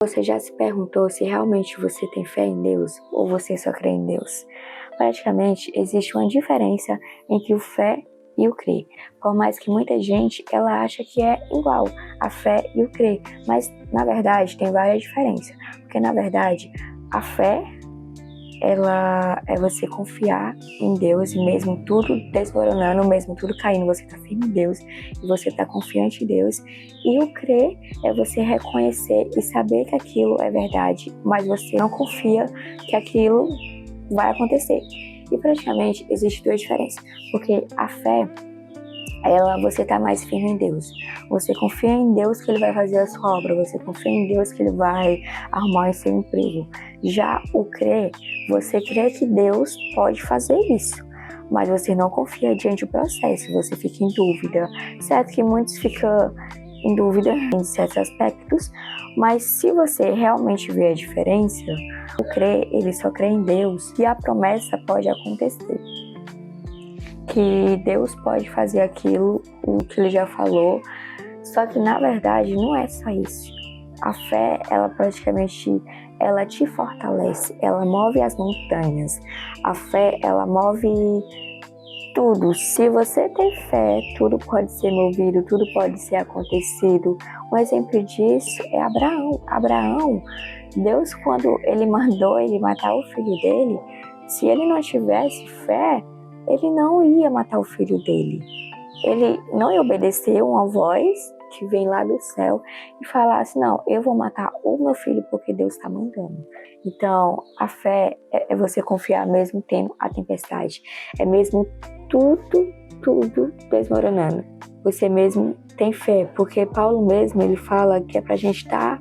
Você já se perguntou se realmente você tem fé em Deus ou você só crê em Deus? Praticamente existe uma diferença entre o fé e o crer. Por mais que muita gente ela acha que é igual a fé e o crer, mas na verdade tem várias diferenças. Porque na verdade a fé ela é você confiar em Deus e mesmo tudo desmoronando, mesmo tudo caindo, você está firme em Deus e você está confiante em Deus. E o crer é você reconhecer e saber que aquilo é verdade, mas você não confia que aquilo vai acontecer. E praticamente existe duas diferenças, porque a fé, você tá mais firme em Deus. Você confia em Deus que Ele vai fazer a sua obra. Você confia em Deus que Ele vai arrumar o seu emprego. Já o crer, você crê que Deus pode fazer isso, mas você não confia diante do processo. Você fica em dúvida. Certo que muitos ficam em dúvida em certos aspectos, mas se você realmente vê a diferença, o crer, ele só crê em Deus e a promessa pode acontecer. Que Deus pode fazer aquilo, o que Ele já falou, só que na verdade não é só isso. A fé, ela praticamente, ela te fortalece, ela move as montanhas. A fé, ela move tudo. Se você tem fé, tudo pode ser movido, tudo pode ser acontecido. Um exemplo disso é Abraão. Abraão, Deus, quando Ele mandou ele matar o filho dele, se ele não tivesse fé, ele não ia matar o filho dele. Ele não ia obedecer uma voz que vem lá do céu e falar assim, não, eu vou matar o meu filho porque Deus está mandando. Então, a fé é você confiar mesmo tendo a tempestade. É mesmo tudo desmoronando. Você mesmo tem fé, porque Paulo mesmo, ele fala que é pra gente estar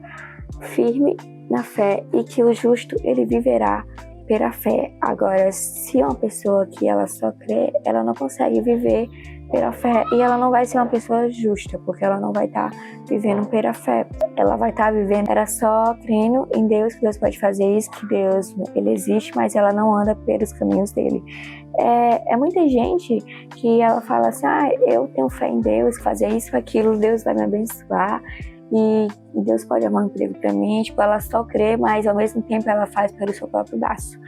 firme na fé e que o justo, ele viverá pela fé. Agora, se é uma pessoa que ela só crê, ela não consegue viver pela fé e ela não vai ser uma pessoa justa, porque ela não vai estar vivendo pela fé. Ela vai estar vivendo, ela só crendo em Deus, que Deus pode fazer isso, que Deus, ele existe, mas ela não anda pelos caminhos dele. É muita gente que ela fala assim, eu tenho fé em Deus, fazer isso, aquilo, Deus vai me abençoar. E Deus pode arrumar um emprego pra mim, ela só crê, mas ao mesmo tempo ela faz pelo seu próprio braço.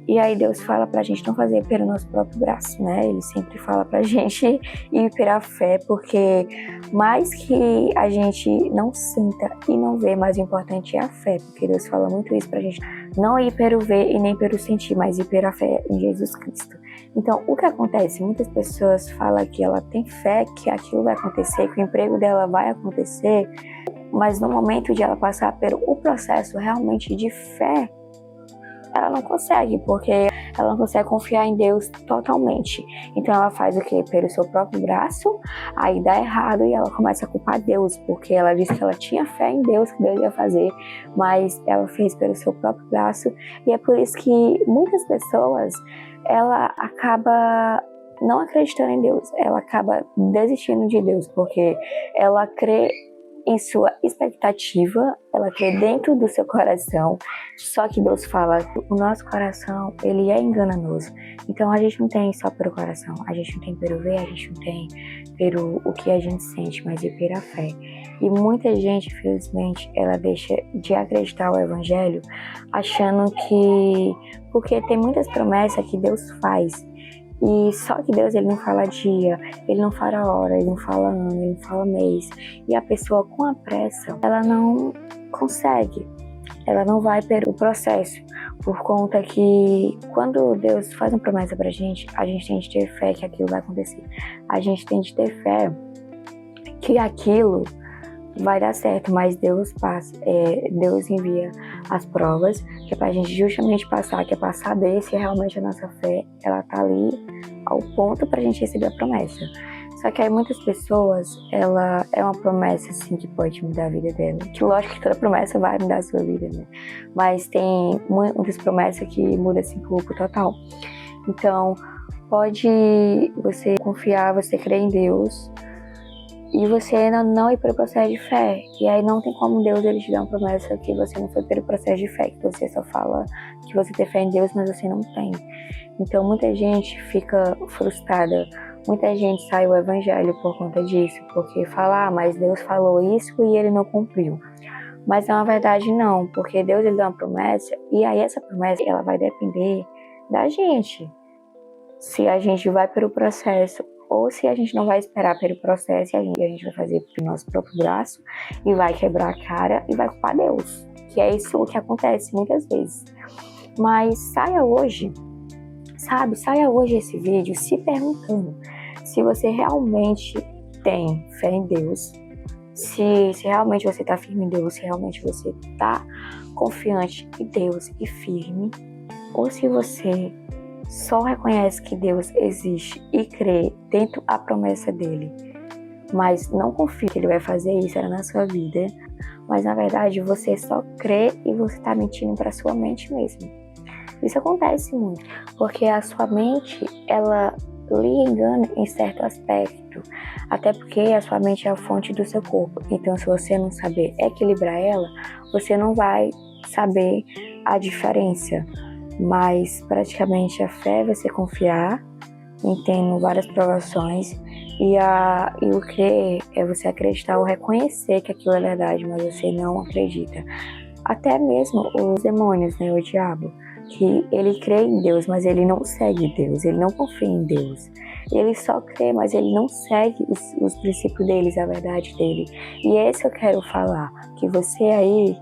E aí Deus fala pra gente não fazer pelo nosso próprio braço, né? Ele sempre fala pra gente ir pela fé, porque mais que a gente não sinta e não vê, mais o importante é a fé, porque Deus fala muito isso pra gente. Não ir pelo ver e nem pelo sentir, mas ir pela fé em Jesus Cristo. Então, o que acontece? Muitas pessoas falam que ela tem fé, que aquilo vai acontecer, que o emprego dela vai acontecer, mas no momento de ela passar pelo processo realmente de fé, ela não consegue, porque ela não consegue confiar em Deus totalmente. Então ela faz o quê? Pelo seu próprio braço, aí dá errado e ela começa a culpar Deus, porque ela disse que ela tinha fé em Deus, que Deus ia fazer, mas ela fez pelo seu próprio braço. E é por isso que muitas pessoas, ela acaba não acreditando em Deus, ela acaba desistindo de Deus, porque ela crê em sua expectativa, ela crê dentro do seu coração, só que Deus fala que o nosso coração, ele é enganoso. Então a gente não tem só pelo coração, a gente não tem pelo ver, a gente não tem pelo o que a gente sente, mas é pela fé. E muita gente, infelizmente, ela deixa de acreditar no Evangelho, achando que, porque tem muitas promessas que Deus faz, e só que Deus, ele não fala dia, ele não fala hora, ele não fala ano, ele não fala mês. E a pessoa com a pressa, ela não consegue, ela não vai pelo processo. Por conta que quando Deus faz uma promessa pra gente tem de ter fé que aquilo vai acontecer. A gente tem de ter fé que aquilo vai dar certo, mas Deus envia as provas, que é pra gente justamente passar, que é pra saber se realmente a nossa fé, ela tá ali ao ponto pra gente receber a promessa. Só que aí muitas pessoas, ela é uma promessa, assim, que pode mudar a vida dela. Que lógico que toda promessa vai mudar a sua vida, né? Mas tem muitas promessas que mudam, assim, por total. Então, pode você confiar, você crer em Deus, e você ainda não ir pelo processo de fé. E aí não tem como Deus ele te dar uma promessa que você não foi pelo processo de fé, que você só fala que você tem fé em Deus, mas você não tem. Então muita gente fica frustrada, muita gente sai do Evangelho por conta disso, porque fala, mas Deus falou isso e ele não cumpriu. Mas na verdade não, porque Deus ele dá uma promessa e aí essa promessa ela vai depender da gente. Se a gente vai pelo processo ou se a gente não vai esperar pelo processo e a gente vai fazer pelo nosso próprio braço e vai quebrar a cara e vai culpar Deus. Que é isso que acontece muitas vezes. Mas saia hoje esse vídeo se perguntando se você realmente tem fé em Deus, se realmente você está firme em Deus, se realmente você está confiante em Deus e firme, ou se você só reconhece que Deus existe e crê dentro da promessa dele, mas não confia que ele vai fazer isso na sua vida, mas na verdade você só crê e você está mentindo para sua mente mesmo. Isso acontece muito, porque a sua mente, ela lhe engana em certo aspecto, até porque a sua mente é a fonte do seu corpo. Então, se você não saber equilibrar ela, você não vai saber a diferença. Mas, praticamente, a fé é você confiar em tendo várias provações e o crer é você acreditar ou reconhecer que aquilo é verdade, mas você não acredita. Até mesmo os demônios, né, o diabo, que ele crê em Deus, mas ele não segue Deus, ele não confia em Deus. Ele só crê, mas ele não segue os princípios deles, a verdade dele. E é isso que eu quero falar, que você aí,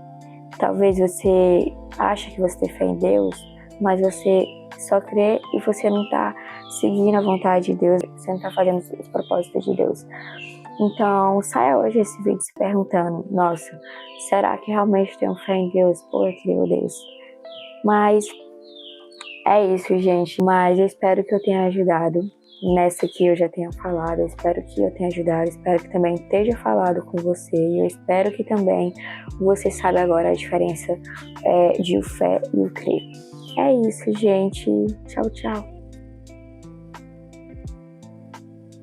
talvez você acha que você tem fé em Deus, mas você só crê e você não está seguindo a vontade de Deus, você não está fazendo os propósitos de Deus. Então, saia hoje esse vídeo se perguntando, nossa, será que realmente tenho fé em Deus? Pô, meu Deus. Mas é isso, gente. Mas eu espero que eu tenha ajudado nessa que eu já tenha falado. Eu espero que eu tenha ajudado. Espero que também esteja falado com você. E eu espero que também você saiba agora a diferença de o fé e o crer. É isso, gente. Tchau, tchau.